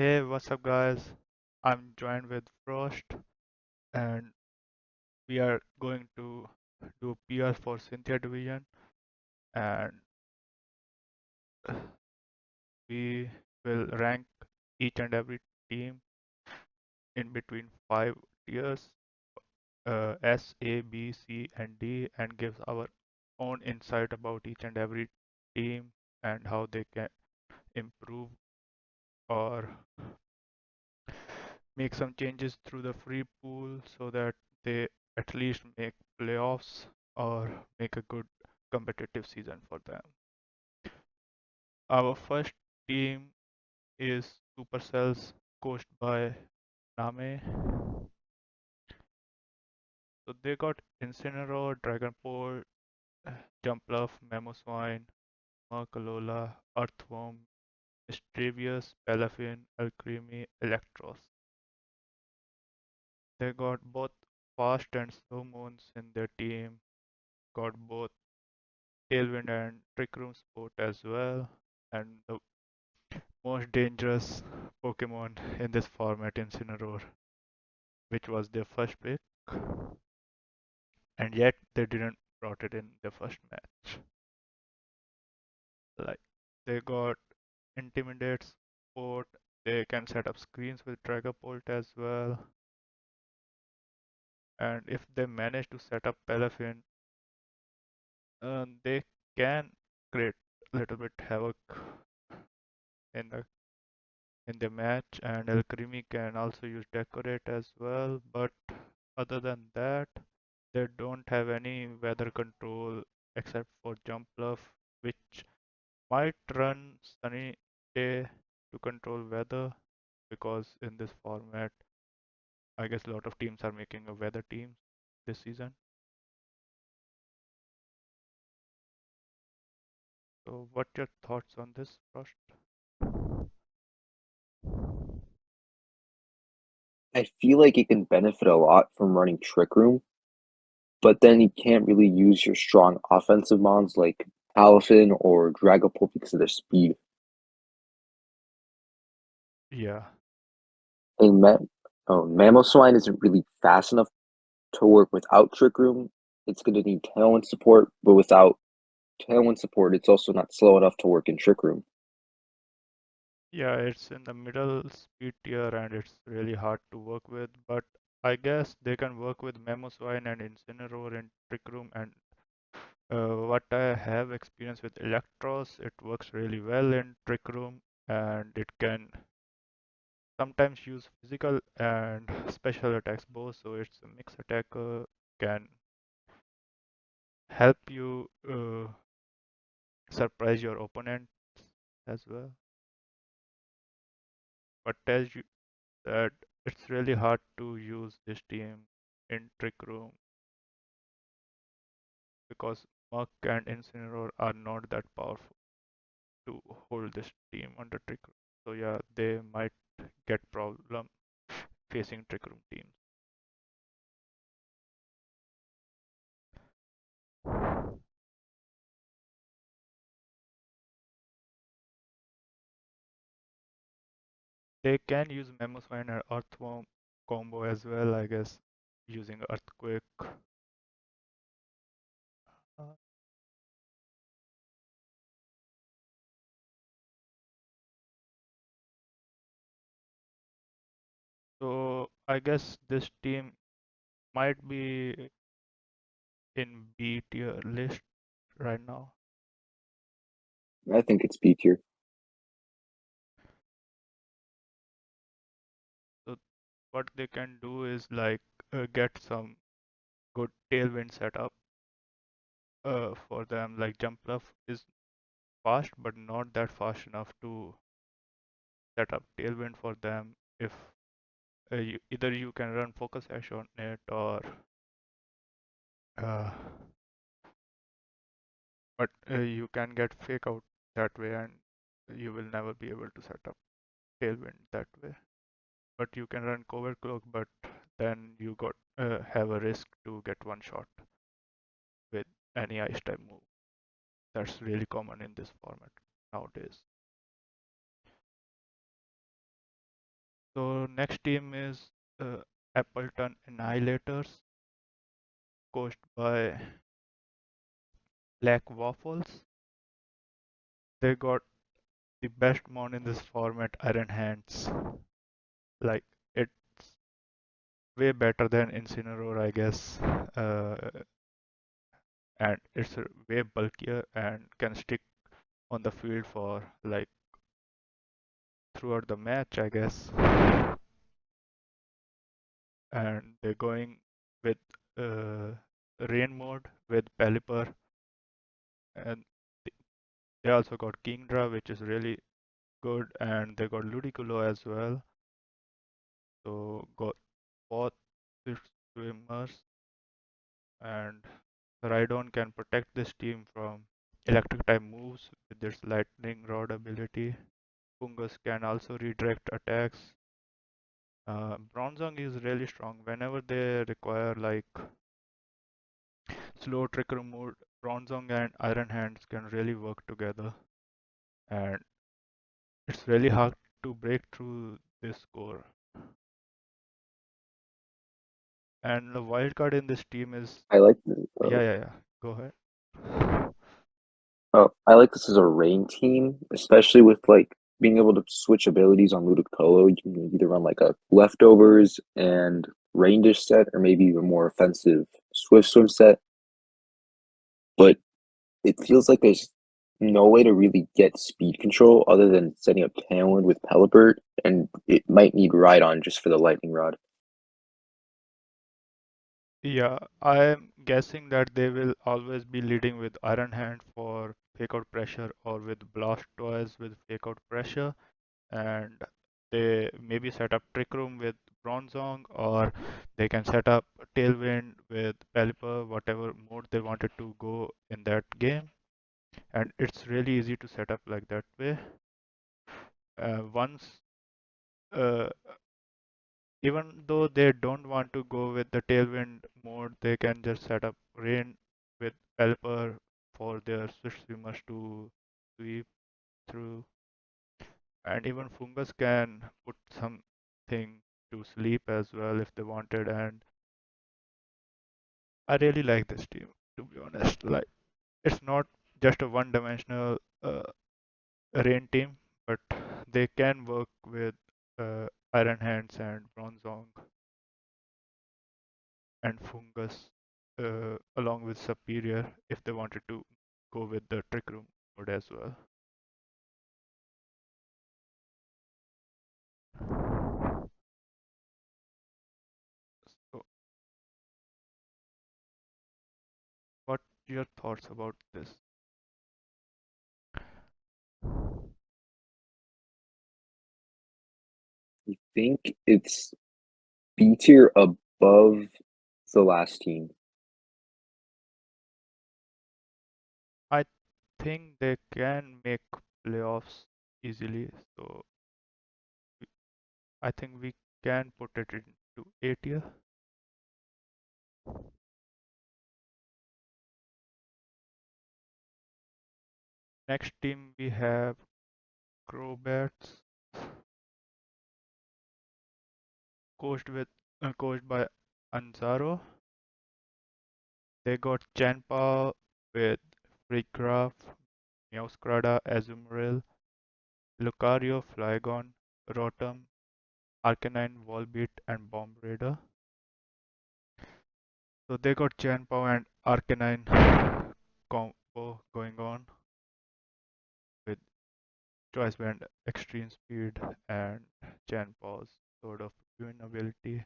Hey, what's up, guys? I'm joined with Frost, and we are going to do PR for Cynthia division, and we will rank each and every team in between five tiers, S, A, B, C, and D, and gives our own insight about each and every team and how they can improve or make some changes through the free pool so that they at least make playoffs or make a good competitive season for them. Our first team is Supercells, coached by Name. So they got Incineroar, Dragonport, Jumpluff, Mamoswine, Mercalola, Earthworm, Mischievous, Palafin, Alcremie, Electros. They got both fast and slow moons in their team, got both Tailwind and Trick Room Sport as well, and the most dangerous Pokemon in this format, Incineroar, which was their first pick, and yet they didn't brought it in the first match. Like they got Intimidate Sport, they can set up screens with Dragapult as well, and if they manage to set up Palafin, they can create a little bit havoc in the match, and Alcremie can also use Decorate as well, but other than that, they don't have any weather control except for Jump Bluff, which might run Sunny Day to control weather, because in this format, I guess a lot of teams are making a weather team this season. So, what your thoughts on this, Frost? I feel like it can benefit a lot from running Trick Room, but then you can't really use your strong offensive mons like Palafin or Dragapult because of their speed. Yeah, And Mamoswine isn't really fast enough to work without Trick Room. It's going to need Tailwind support, but without Tailwind support, it's also not slow enough to work in Trick Room. yeah, it's in the middle speed tier and it's really hard to work with, but I guess they can work with Mamoswine and Incineroar in Trick Room, and what I have experience with Electros, it works really well in Trick Room, and it can sometimes use physical and special attacks both, so it's a mixed attacker, can help you surprise your opponent as well. But tells you that it's really hard to use this team in Trick Room because Muk and Incineroar are not that powerful to hold this team under Trick Room. So yeah, they might get problem facing Trick Room teams. They can use Mamoswine and Earthworm combo as well, I guess, using Earthquake. Uh, So I guess this team might be in B tier list right now. I think it's B tier. So what they can do is like get some good tailwind setup for them. Like Jump Bluff is fast, but not that fast enough to set up tailwind for them. If either you can run Focus Sash on it, or uh, but you can get Fake Out that way, and you will never be able to set up tailwind that way. But you can run Cover Cloak, but then you got have a risk to get one shot with any ice type move. That's really common in this format nowadays. So next team is Appleton Annihilators, coached by Black Waffles. They got the best mon in this format, Iron Hands. Like it's way better than Incineroar, I guess. And it's way bulkier and can stick on the field for like throughout the match, I guess. And they're going with uh, rain mode with Pelipper, and they also got Kingdra, which is really good, and they got Ludicolo as well. So got both swift swimmers, and Rhydon can protect this team from electric type moves with its lightning rod ability. Fungus can also redirect attacks. Bronzong is really strong whenever they require like slow trigger mode. Bronzong and Iron Hands can really work together, and it's really hard to break through this score. And the wild card in this team is I like this. yeah. Go ahead. I like this as a rain team, especially with like being able to switch abilities on Ludicolo. You can either run like a leftovers and rain dish set, or maybe even more offensive Swift Swim set. But it feels like there's no way to really get speed control other than setting up Tailwind with Pelipper, and it might need Rhydon just for the Lightning Rod. Yeah, I'm guessing that they will always be leading with Iron Hand for fake out pressure or with Blastoise with fake out pressure, and they maybe set up Trick Room with Bronzong, or they can set up Tailwind with Pelipper, whatever mode they wanted to go in that game. And it's really easy to set up like that way. Once uh, Even though they don't want to go with the tailwind mode, they can just set up rain with Pelipper for their swift swimmers to sweep through. And even Fungus can put something to sleep as well if they wanted. And I really like this team, to be honest. Like, it's not just a one-dimensional rain team, but they can work with Iron Hands and Bronzong and Fungus along with Superior if they wanted to go with the Trick Room mode as well. So, what your thoughts about this? I think it's B tier above the last team. I think they can make playoffs easily, so I think we can put it into A tier. Next team we have Crowbats, coached by Anzaro. They got Chanpa with Freecraft, Meowscarada, Azumarill, Lucario, Flygon, Rotom, Arcanine, Volbeat, and Bomb Raider. So they got Chanpao and Arcanine combo going on with Choice Band Extreme Speed and Chanpao's sort of Twin ability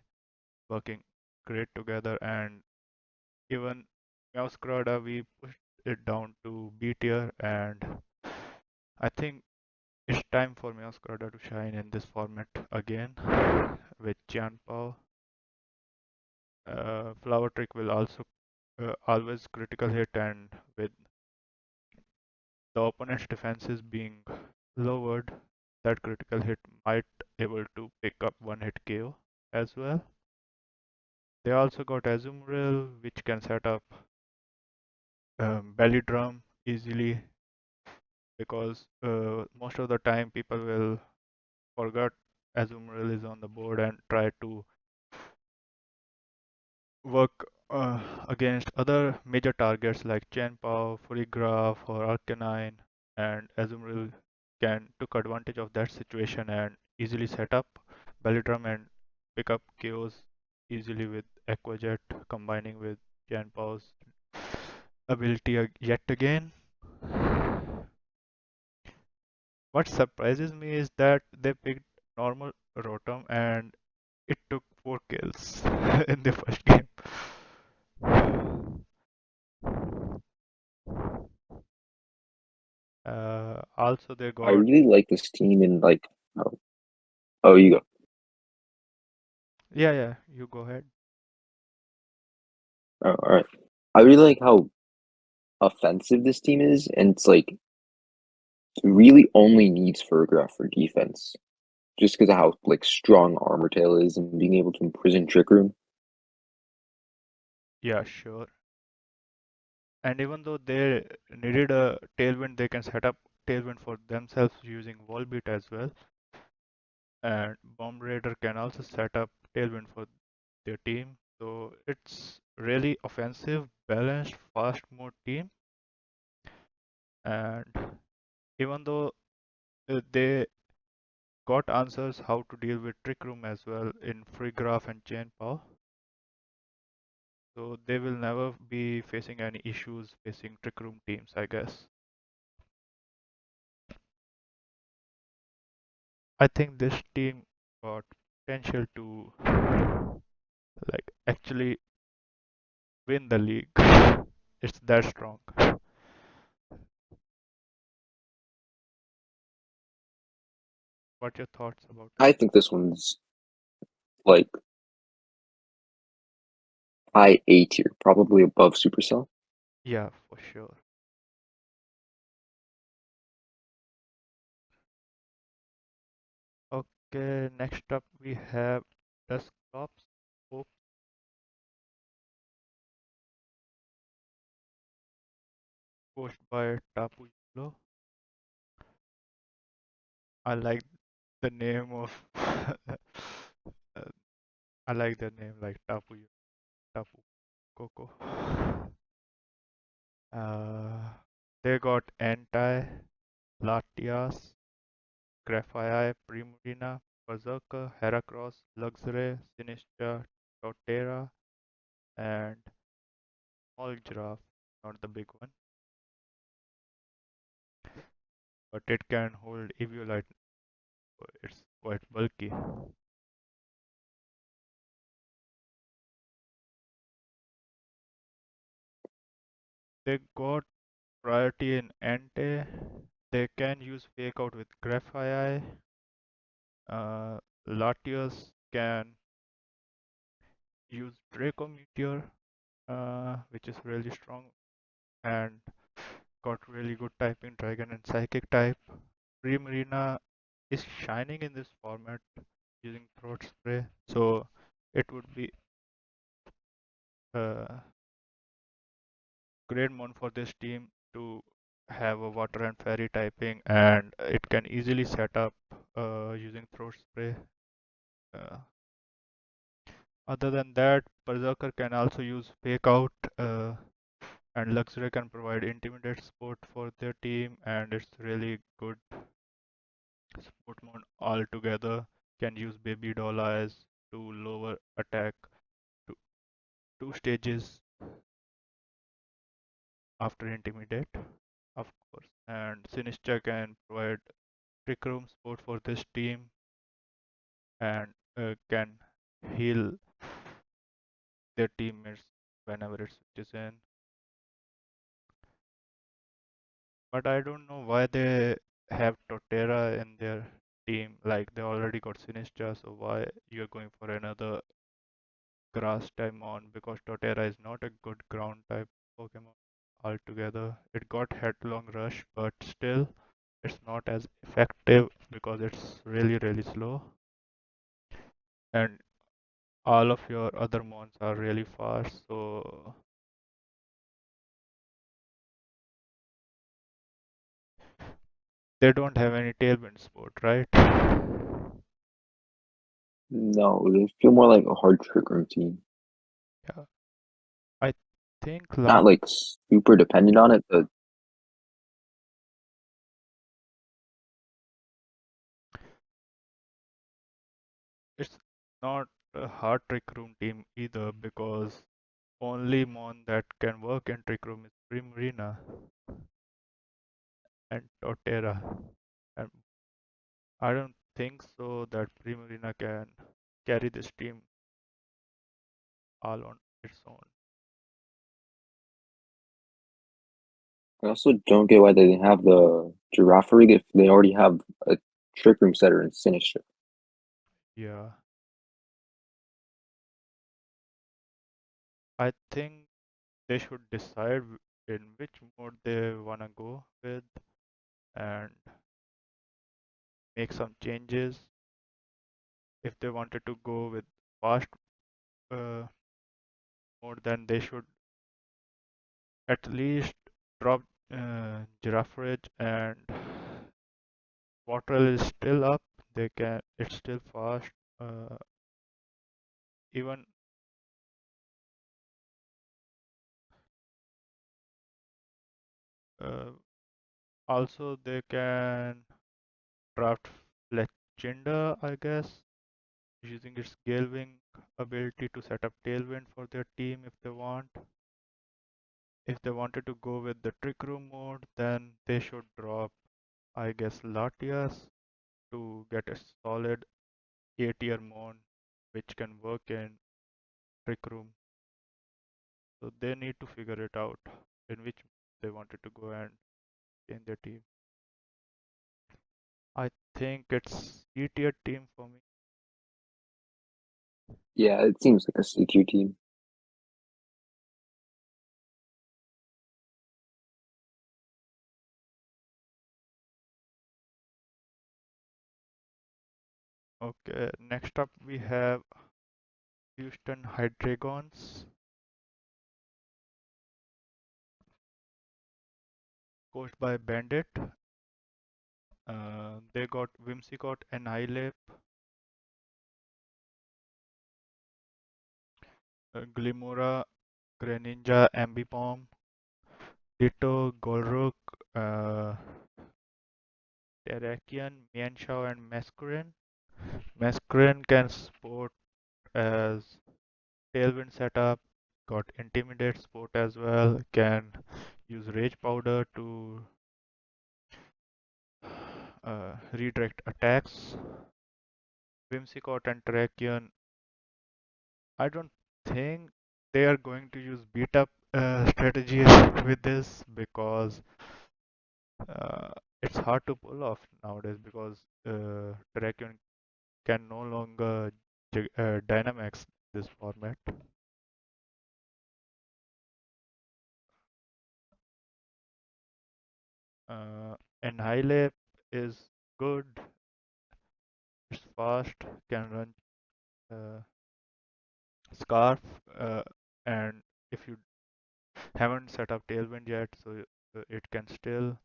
working great together. And even Meowscarada, we pushed it down to B tier, and I think it's time for Meowscarada to shine in this format again with Chanpao. Flower Trick will also always critical hit, and with the opponent's defenses being lowered, that critical hit might able to pick up one hit KO as well. They also got Azumarill, which can set up Belly Drum easily because most of the time people will forget Azumarill is on the board and try to work against other major targets like Chenpao, Furigraph, or Arcanine, and Azumarill can took advantage of that situation and easily set up Belladrum and pick up KOs easily with Aquajet combining with Chenpao's ability yet again. What surprises me is that they picked normal Rotom and it took 4 kills in the first game. Also, they I got, really like this team and like oh, oh you go. yeah, yeah, you go ahead. Oh, all right. I really like how offensive this team is, and it's like it really only needs Fergraph for defense, just because of how like strong Armor Tail is and being able to imprison Trick Room. Yeah, sure. And even though they needed a tailwind, they can set up tailwind for themselves using Volbeat as well. And Bomb Raider can also set up tailwind for their team. So it's really offensive, balanced, fast mode team. And even though they got answers how to deal with Trick Room as well in Free Graph and Chain Power, so they will never be facing any issues facing Trick Room teams, I guess. I think this team got potential to like actually win the league. It's that strong. What your thoughts about it? I think this one's like high A tier, probably above Supercell. Yeah, for sure. Okay, next up we have Dusclops, Hope, coached by Tapu Yulo. I like the name of I like the name like Tapu Koko. They got Anti, Latias, Graphii, Primorina, Berserker, Heracross, Luxray, Sinistra, Torterra, and Small Giraffe. Not the big one, but it can hold Eviolite. It's quite bulky. They got priority in Ante. They can use Fake Out with Graphii. Latios can use Draco Meteor, which is really strong and got really good typing, Dragon and Psychic type. Primarina is shining in this format using Throat Spray, so it would be a great one for this team to have a Water and Fairy typing, and it can easily set up using Throat Spray. Uh, Other than that, Berserker can also use Fake Out. And Luxray can provide intimidate support for their team, and it's really good support mode altogether. Can use Baby Doll Eyes to lower attack to 2 stages after intimidate, of course. And Sinistra can provide trick room support for this team and can heal their teammates whenever it switches in. But I don't know why they have Torterra in their team. Like they already got Sinistra, so why you're going for another grass type mon? Because Torterra is not a good ground type Pokemon altogether. It got Headlong Rush, but still it's not as effective because it's really slow. And all of your other mons are really fast, so they don't have any tailwind support, right? No, they feel more like a hard trick room team. Yeah, I think Not like super dependent on it, but it's not a hard trick room team either because only mon that can work in trick room is Primarina and Torterra. And I don't think so that Primarina can carry this team all on its own. I also don't get why they didn't have the Giraffe Rig if they already have a Trick Room setter and Sinister. Yeah, I think they should decide in which mode they wanna go with and make some changes. If they wanted to go with fast uh, mode, then they should at least drop Giraffe Ridge and Waterl is still up. They can. It's still fast. Uh, even uh, also they can draft Fletchinder, I guess, using its Gale Wing ability to set up Tailwind for their team if they want. If they wanted to go with the Trick Room mode, then they should drop, I guess, Latias to get a solid A-tier mon which can work in Trick Room. So they need to figure it out in which they wanted to go and change their team. I think it's E-tier team for me. Yeah, it seems like a C-tier team. Okay, next up we have Houston Hydragons, coached by Bandit. They got Whimsicott, Annihilate, Glimora, Greninja, Ambipom, Ditto, Golruk, Terrakion, Mienshao, and Masquerain. Masquerain can support as Tailwind setup, got Intimidate support as well, can use Rage Powder to redirect attacks. Whimsicott and Terrakion, I don't think they are going to use beat up strategies with this because uh, it's hard to pull off nowadays because Terrakion can no longer Dynamax this format. Annihilate is good, it's fast, can run uh, Scarf, and if you haven't set up Tailwind yet, so it can still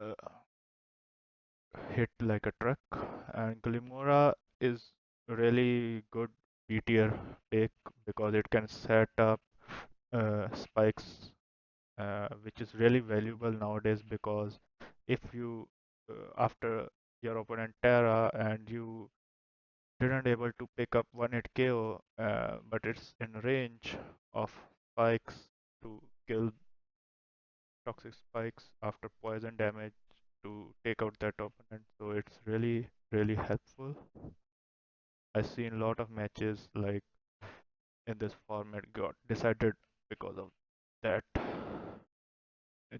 uh, hit like a truck. And Glimora is really good B tier pick because it can set up spikes, which is really valuable nowadays because if you after your opponent Terra and you didn't able to pick up 1 hit KO, but it's in range of spikes to kill toxic spikes after poison damage to take out that opponent. So it's really helpful. I've seen a lot of matches like in this format got decided because of that.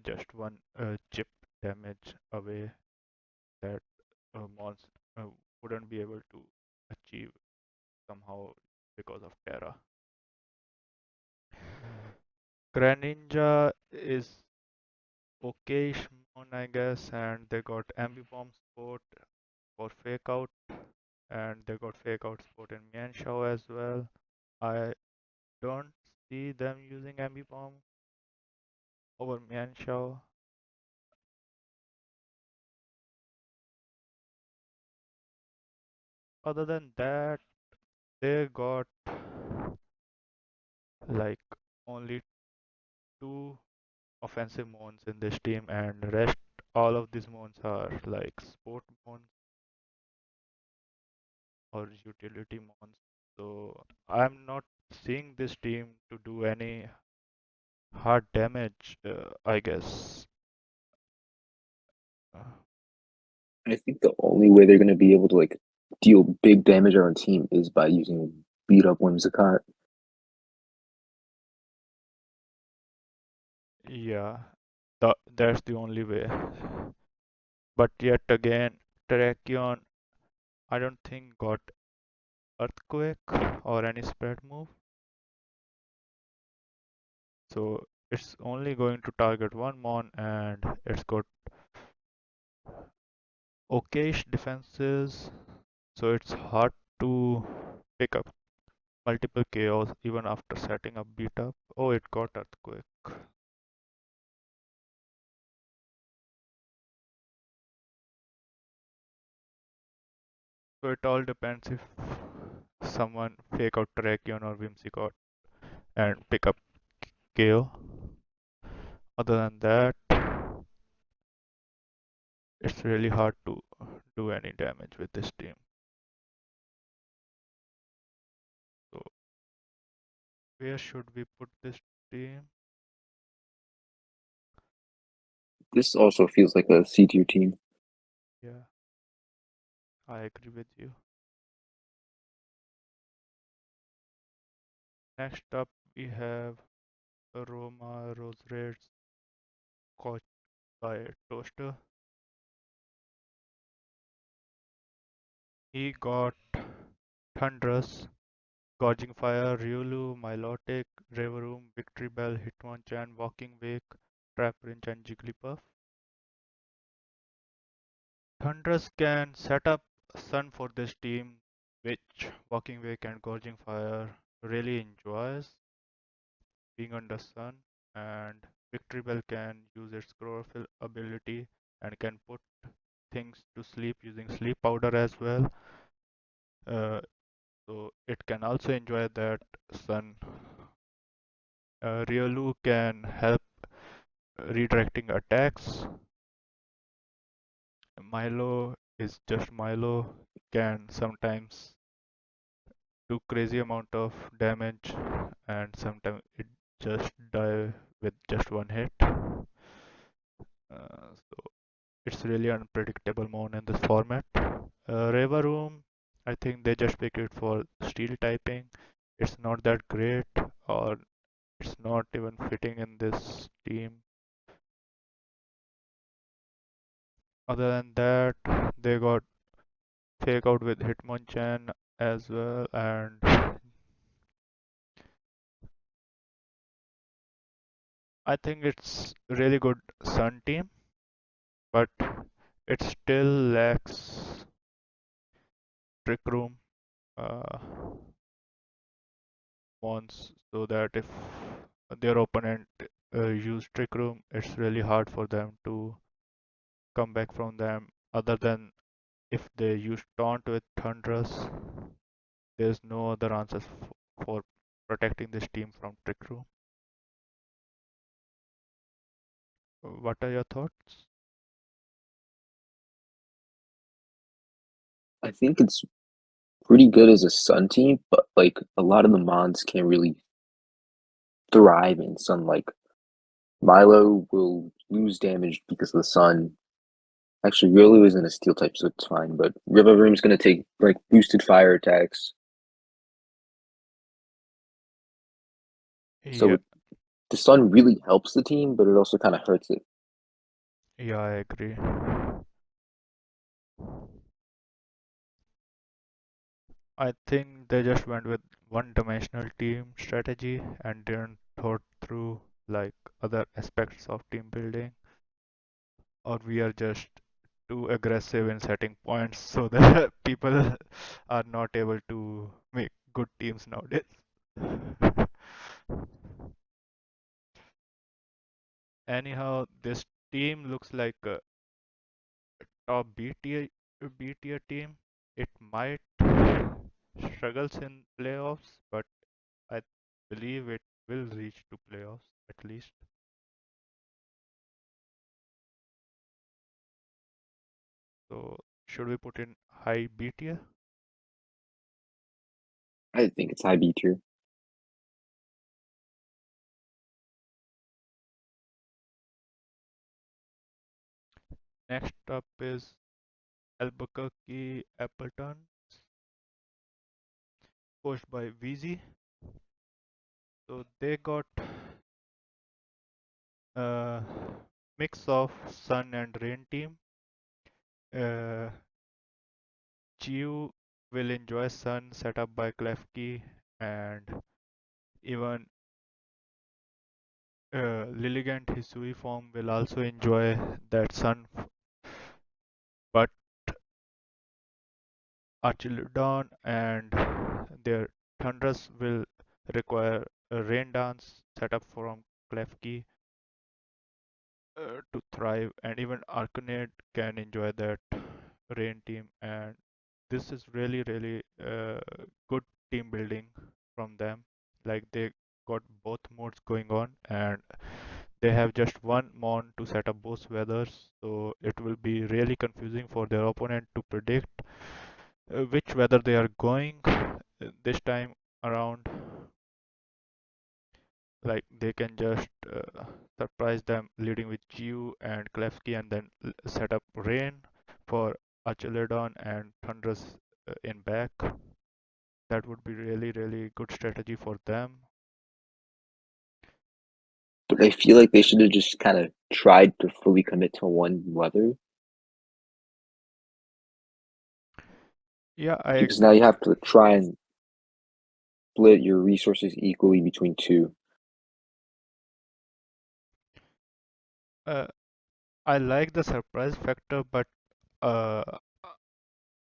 Just one chip damage away that Mons wouldn't be able to achieve somehow because of Terra. Greninja is okayish mon, I guess, and they got Ambipom support for Fake Out, and they got Fake Out support in Mienshao as well. I don't see them using Ambipom over Mienshao. Other than that, they got like only two offensive mons in this team, and rest all of these mons are like sport mons or utility mons. So I'm not seeing this team to do any hard damage, I guess. Uh, I think the only way they're going to be able to like deal big damage on a team is by using beat up Whimsicott. yeah, that's the only way. But yet again, Terrakion, I don't think got earthquake or any spread move. So it's only going to target one mon and it's got okayish defenses. So it's hard to pick up multiple chaos even after setting up beat up. Oh, it got earthquake. So it all depends if someone fake out Terrakion or Whimsicott and pick up KO. Other than that, it's really hard to do any damage with this team. So where should we put this team? This also feels like a C tier team. Yeah, I agree with you. Next up, we have Roma Roserade's coached by Toaster. He got Thunderous, Gorging Fire, Ryulu, Milotic, Reverum, Victory Bell, Hitmonchan, Walking Wake, Trap Rinse, and Jigglypuff. Thunderous can set up Sun for this team, which Walking Wake and Gorging Fire really enjoys being under Sun, and Victory Bell can use its chlorophyll ability and can put things to sleep using sleep powder as well. Uh, so it can also enjoy that sun. Riolu can help redirecting attacks. Milo is just Milo, can sometimes do crazy amount of damage and sometimes it just die with just one hit. So it's really unpredictable mon in this format. Reva Room, I think they just pick it for steel typing. It's not that great, or it's not even fitting in this team. Other than that, they got fake out with Hitmonchan as well, and I think it's really good Sun team, but it still lacks Trick Room uh, mons, so that if their opponent use Trick Room, it's really hard for them to come back from them. Other than if they use Taunt with Thunderous, there's no other answers for protecting this team from Trick Room. What are your thoughts? I think it's pretty good as a Sun team, but like a lot of the Mons can't really thrive in Sun. Like Milo will lose damage because of the Sun. Actually, Riolu isn't a Steel type, so it's fine. But Rillaroom's gonna take like boosted fire attacks. So Yeah, the Sun really helps the team, but it also kind of hurts it. yeah, I agree. I think they just went with one-dimensional team strategy and didn't thought through like other aspects of team building, or we are just too aggressive in setting points so that people are not able to make good teams nowadays. Anyhow, this team looks like a top B tier team. It might struggles in playoffs, but I believe it will reach to playoffs at least. So should we put in high B tier? I think it's high B tier. Next up is Albuquerque Appleton, coached by VZ. So they got a mix of sun and rain team. Uh, Chiu will enjoy sun set up by Klefki, and even Lilligant Hisui form will also enjoy that sun, but Archilodon and their Thunders will require a rain dance set up from Klefki to thrive, and even Arcanade can enjoy that rain team. And this is really good team building from them. Like they got both modes going on, and they have just one mon to set up both weathers, so it will be really confusing for their opponent to predict which weather they are going this time around. Like they can just surprise them leading with Chiu and Klefki and then set up rain for Acheladon and Thunders in back. That would be really good strategy for them. But I feel like they should have just kind of tried to fully commit to one weather Yeah, I because now you agree. have to try and split your resources equally between two. Uh, I like the surprise factor, but uh,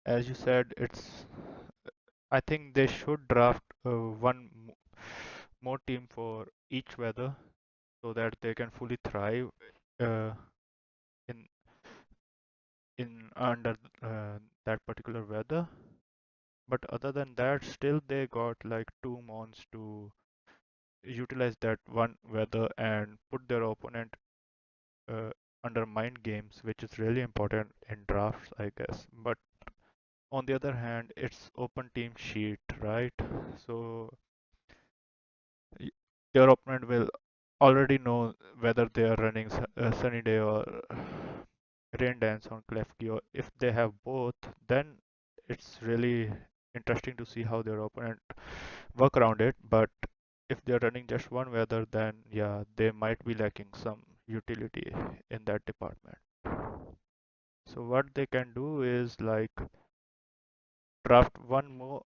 as you said, it's. I think they should draft one more team for each weather so that they can fully thrive uh, in in under that particular weather. But other than that, still they got like 2 months to utilize that one weather and put their opponent uh, under mind games, which is really important in drafts, I guess. But on the other hand, it's open team sheet, right? So y- your opponent will already know whether they are running sunny day or rain dance on Klefki, or if they have both, then it's really interesting to see how their opponent work around it. But if they're running just one weather, then yeah, they might be lacking some utility in that department. So what they can do is like draft one more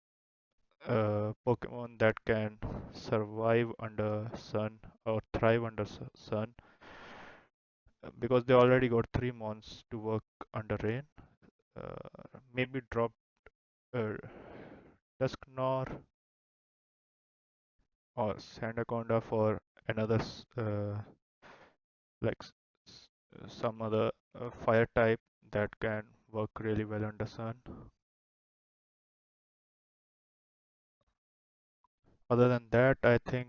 Pokemon that can survive under sun or thrive under sun, because they already got 3 months to work under rain. Maybe drop uh, Dusknor or Sandaconda for another like some other fire type that can work really well under sun. Other than that, I think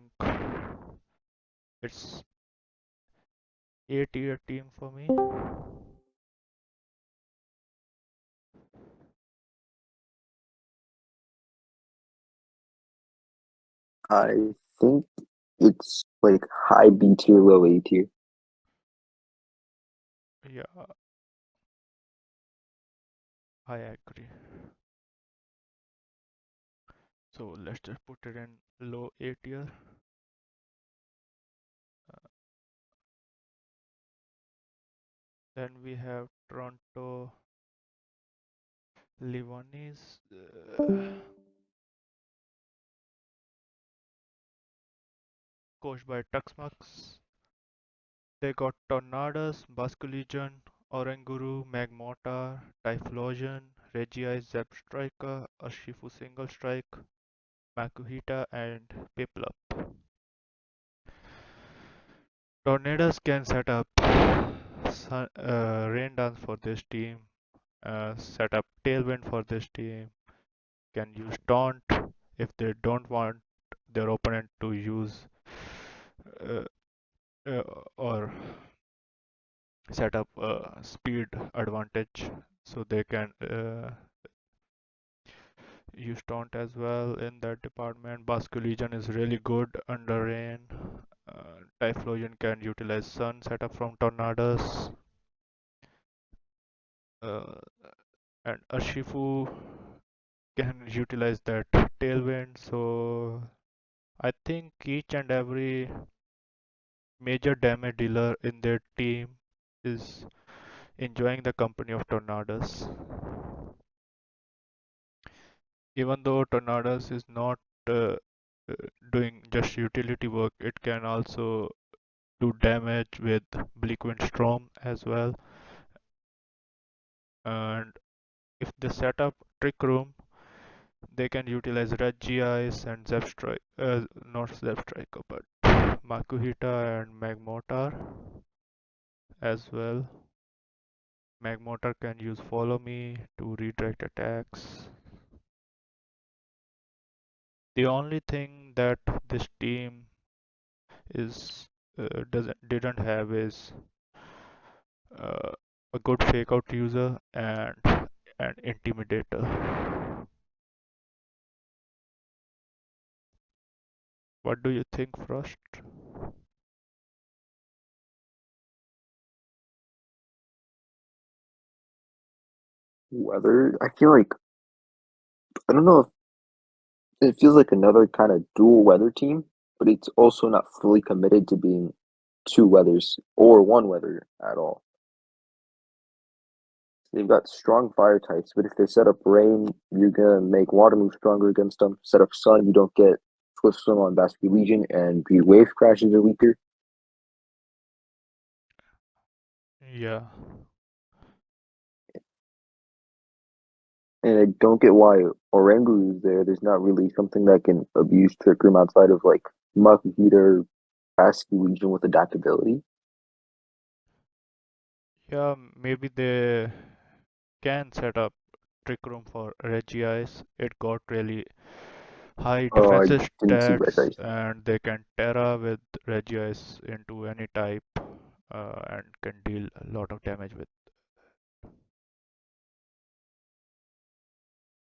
it's A-tier team for me. I think it's like high B tier, low A tier. Yeah, I agree. So let's just put it in low A tier. Uh, then we have Toronto Livonis, coached by Tuxmax. They got Tornadoes, Basculegion, Oranguru, Magmortar, Typhlosion, Regii Zebstrika, Urshifu Single Strike, Makuhita, and Piplup. Tornadoes can set up Rain Dance for this team, set up Tailwind for this team, can use taunt if they don't want their opponent to use uh, uh, or set up a speed advantage, so they can use taunt as well in that department. Basculegion is really good under rain. Typhlosion can utilize sun setup from tornadoes. Uh, and Urshifu can utilize that tailwind. So I think each and every major damage dealer in their team is enjoying the company of tornadoes. Even though tornadoes is not uh, uh, doing just utility work, it can also do damage with Bleakwind Storm as well. And if they set up Trick Room, they can utilize Red GIs and Zepstrike, not Zepstriker, but Makuhita and Magmortar as well. Magmortar can use Follow Me to redirect attacks. The only thing that this team is doesn't didn't have is uh, a good fake out user and an intimidator. What do you think, Frost? Weather, I feel like I don't know if it feels like another kind of dual weather team, but it's also not fully committed to being two weathers or one weather at all. They've got strong fire types, but if they set up rain, you're gonna make water move stronger against them. Set up sun, you don't get Swift Swim on Basque Legion, and the wave crashes are weaker. Yeah, And I don't get why Orangu is there. There's not really something that can abuse Trick Room outside of like Muck Heater, Basque Legion with adaptability. yeah, maybe they can set up Trick Room for Regice. It got really high Oh, I defensive didn't see Red stats Ice. and they can Terra with Regice into any type and can deal a lot of damage with.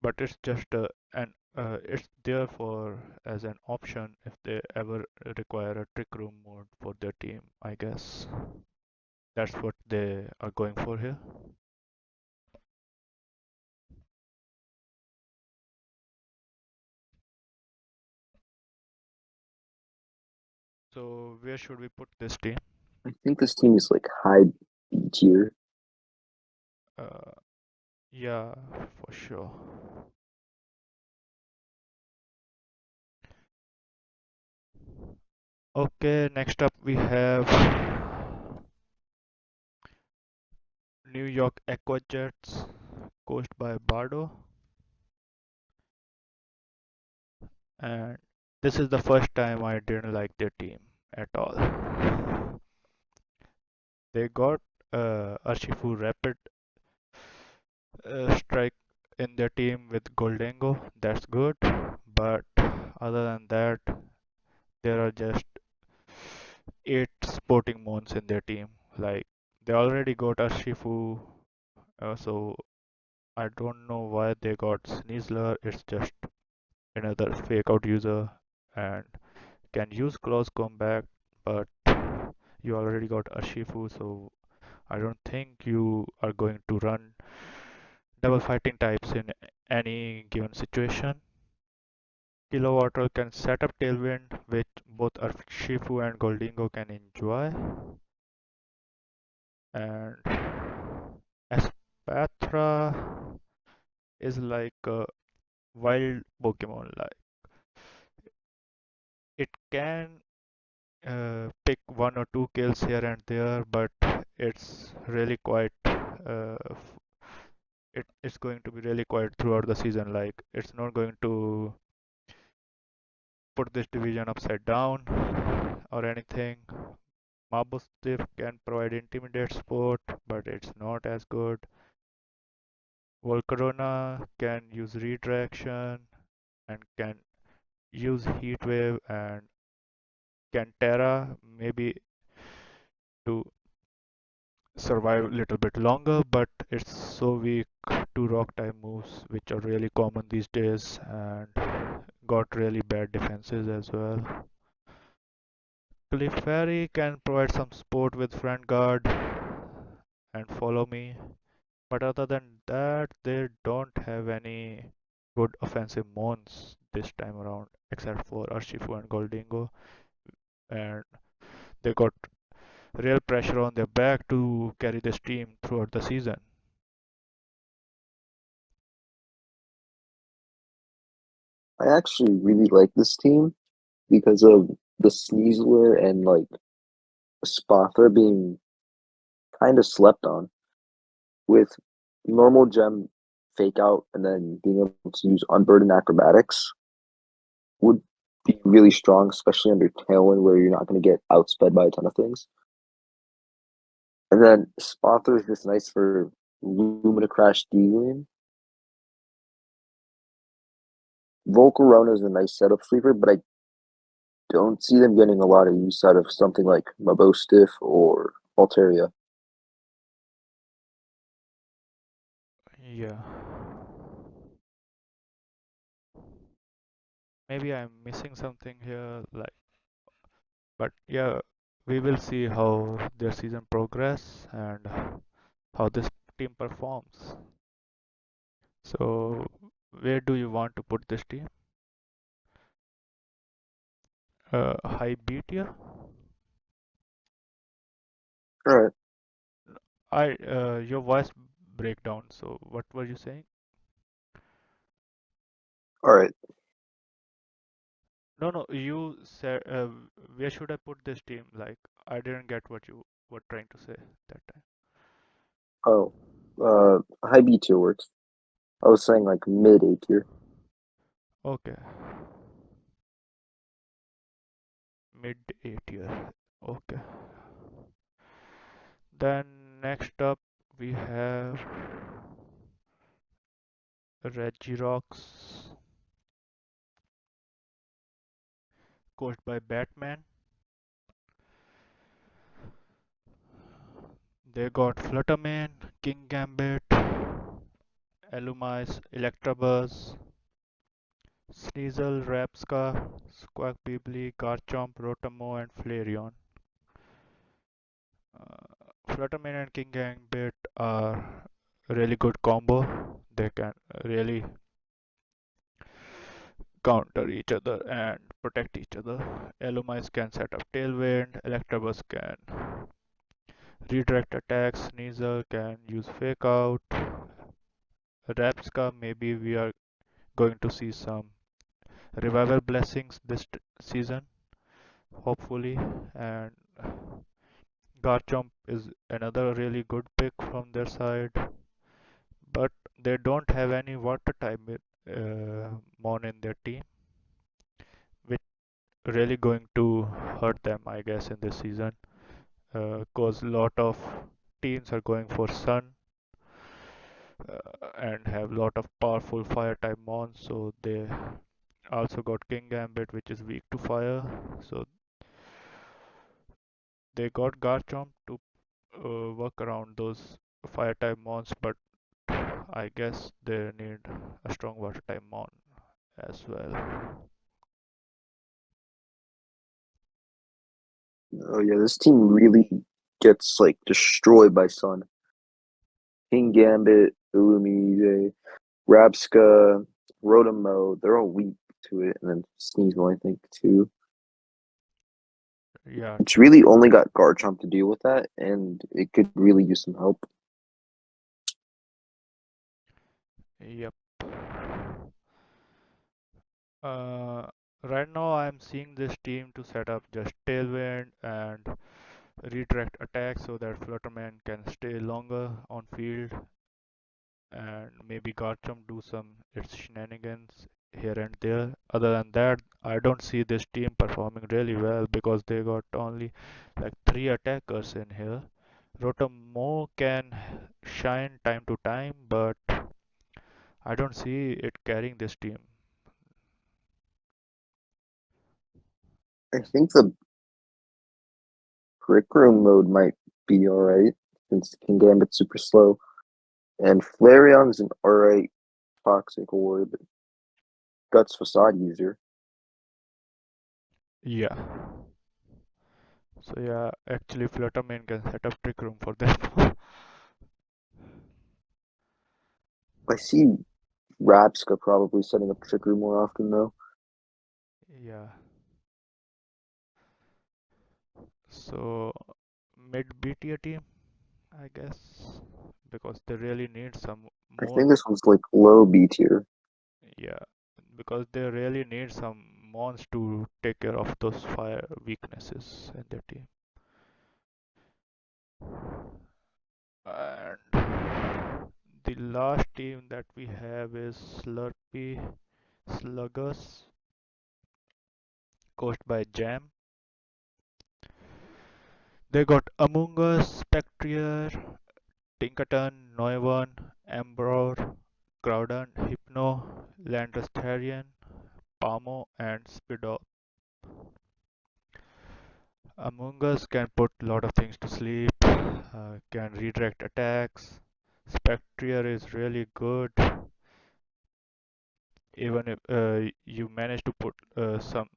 But it's just an it's there for as an option if they ever require a Trick Room mode for their team, I guess. That's what they are going for here. So where should we put this team? I think this team is like high B tier. Uh, yeah, for sure. Okay, next up we have New York Aquajets, coached by Bardo, and this is the first time I didn't like their team at all. They got Urshifu Rapid Strike in their team with Goldango, that's good, but other than that, there are just 8 sporting mons in their team. Like, they already got Urshifu, so I don't know why they got Sneasler. It's just another fake out user and can use close combat, but you already got Urshifu, so I don't think you are going to run double fighting types in any given situation. Kilowatt can set up Tailwind, which both Urshifu and Goldingo can enjoy, and Espatra is like a wild Pokemon. Like, it can pick 1 or 2 kills here and there, but it's really quite it's going to be really quiet throughout the season. Like, it's not going to put this division upside down or anything. Mabostif can provide intimidate support, but it's not as good. Volcarona can use redirection and can use heat wave, and Cantera maybe to survive a little bit longer, but it's so weak to rock type moves, which are really common these days and got really bad defenses as well. Clefairy can provide some support with front guard and follow me, but other than that, they don't have any good offensive mons this time around, except for Urshifu and Goldingo, and they got real pressure on their back to carry this team throughout the season. I actually really like this team because of the Sneasler and like Spother being kind of slept on with normal gem fake out and then being able to use unburdened acrobatics would be really strong, especially under Tailwind where you're not going to get outsped by a ton of things. And then Spother is just nice for Lumina Crash dealing. Volcarona is a nice setup sleeper, but I don't see them getting a lot of use out of something like Mabostiff or Altaria. Yeah. Maybe I'm missing something here, like, but yeah, we will see how their season progress and how this team performs. So, where do you want to put this team? High B tier? All right, Your voice breakdown. So, what were you saying? all right. No, no, you said where should I put this team? Like, I didn't get what you were trying to say that time. Oh, high B tier works. I was saying like mid A tier. Okay, mid A tier. Okay. Then next up we have Regirox, coached by Batman. They got Flutterman, King Gambit, Elumise, Electabuzz, Sneasel, Rapska, Squawk Peebly, Garchomp, Rotomo, and Flareon. Flutterman and King Gambit are a really good combo. They can really counter each other and protect each other. Elumise can set up Tailwind, Electabuzz can redirect attacks, Sneasel can use Fake Out, Rapska maybe we are going to see some revival blessings this season, hopefully, and Garchomp is another really good pick from their side, but they don't have any water type mon in their team, which really going to hurt them, I guess, in this season, because a lot of teams are going for Sun and have lot of powerful fire type mons, so they also got King Gambit, which is weak to fire, so they got Garchomp to work around those fire type mons, but I guess they need a strong water type mon as well. Oh yeah, this team really gets like destroyed by Sun. King Gambit, Illumide, Rabska, Rotomo, they're all weak to it, and then Sneasel, I think, too. Yeah, It's true. really only got Garchomp to deal with that, and it could really use some help. Yep. Uh, right now I'm seeing this team to set up just Tailwind and redirect attack so that Flutterman can stay longer on field and maybe Garchomp do some its shenanigans here and there. Other than that, I don't see this team performing really well because they got only like three attackers in here. Rotomo can shine time to time, but I don't see it carrying this team. I think the Brick Room mode might be alright, since Kingambit's super slow. And Flareon's an alright toxic orb. Guts Facade user. Yeah. So yeah, actually Flutterman can set up Trick Room for them. I see Rapska probably setting up Trick Room more often though. Yeah. So mid B tier team, I guess, because they really need some I more. think this one's like low B tier. Yeah, because they really need some mons to take care of those fire weaknesses in their team. And the last team that we have is Slurpee Sluggers, coached by Jam. They got Among Us, Spectrier, Tinkerton, Noivern, Embror, Groudon, Hypno, Landastarian, Pamo, and Spidol. Among Us can put a lot of things to sleep, can redirect attacks. Spectrier is really good, even if you manage to put some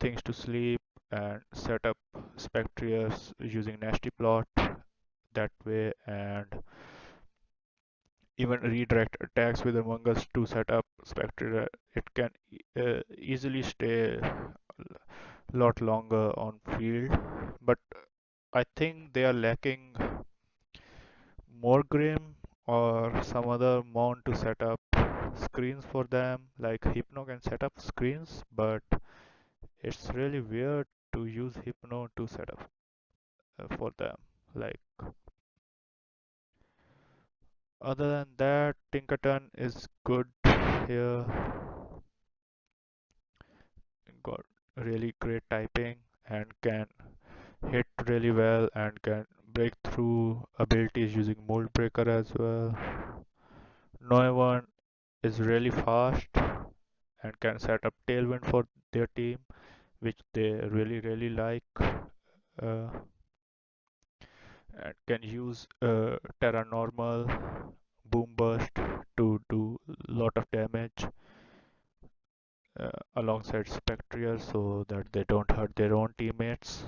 things to sleep and set up Spectriers using Nasty Plot that way, and even redirect attacks with Among Us to set up Spectre. It can easily stay a lot longer on field, but I think they are lacking more Grim or some other mon to set up screens for them. Like Hypno can set up screens, but it's really weird to use Hypno to set up for them. Like other than that, Tinkerton is good here. Got really great typing and can hit really well and can break through abilities using Mold Breaker as well. Noivern is really fast and can set up Tailwind for their team, which they really like. And can use Terra Normal, Boom Burst to do lot of damage alongside Spectrier so that they don't hurt their own teammates.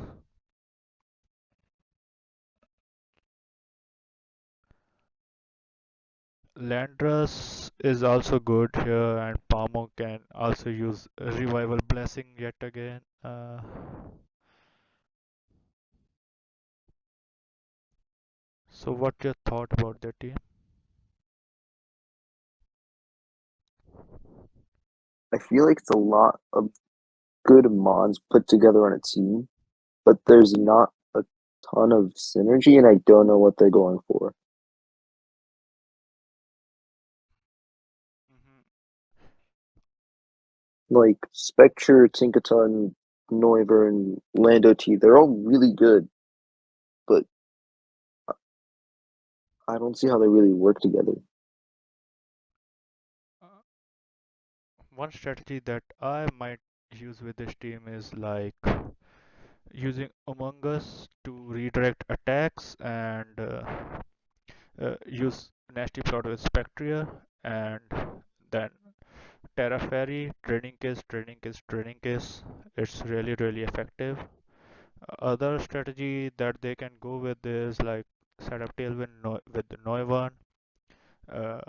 Landrus is also good here, and Pamo can also use Revival Blessing yet again. So, what's your thought about the team? I feel like it's a lot of good mons put together on a team, but there's not a ton of synergy, and I don't know what they're going for. Mhm. Like Spectre, Tinkaton, Noivern, Lando T, they're all really good, but I don't see how they really work together. Uh, One strategy that I might use with this team is like using Among Us to redirect attacks and use Nasty Plot with Spectrier and then Terra Fairy, Training Case. It's really effective. Other strategy that they can go with is like set up Tailwind with the Noivern, uh,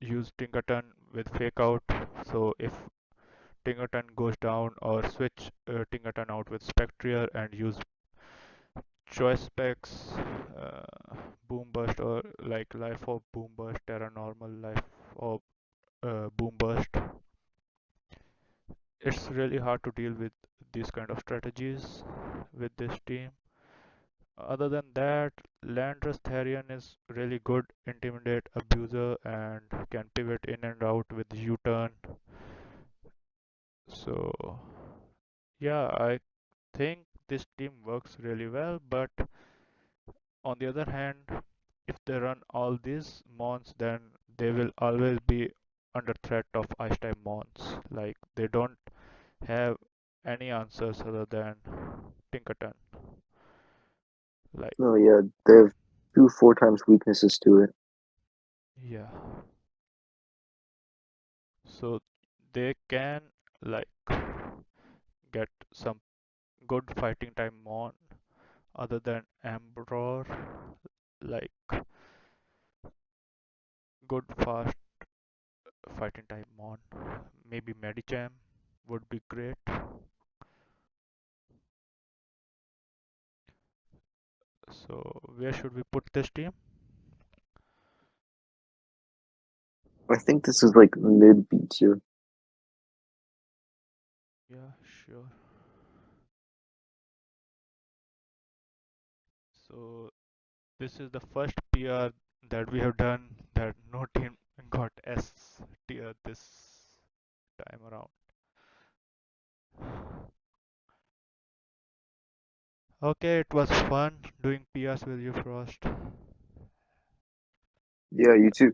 use Tinkerton with Fake Out. So if Tinkerton goes down, or switch Tinkerton out with Spectrier and use choice specs, Boom Burst, or like Life of Boom Burst, Terra Normal, Life of Boom Burst. It's really hard to deal with these kind of strategies with this team. Other than that, Landrus Therian is really good Intimidate Abuser and can pivot in and out with U-turn. So yeah, I think this team works really well, but on the other hand, if they run all these mons, then they will always be under threat of ice time mons. Like they don't have any answers other than Tinkerton. Like Oh yeah, they have two four times weaknesses to it. yeah, so they can like get some good fighting time mon other than Ambror, like good fast fighting time mon. Maybe Medicham would be great. So where should we put this team? I think this is like mid B tier. Yeah, sure. So this is the first PR that we have done that no team got S tier this time around. Okay, it was fun doing PRs with you, Frost. Yeah, you too.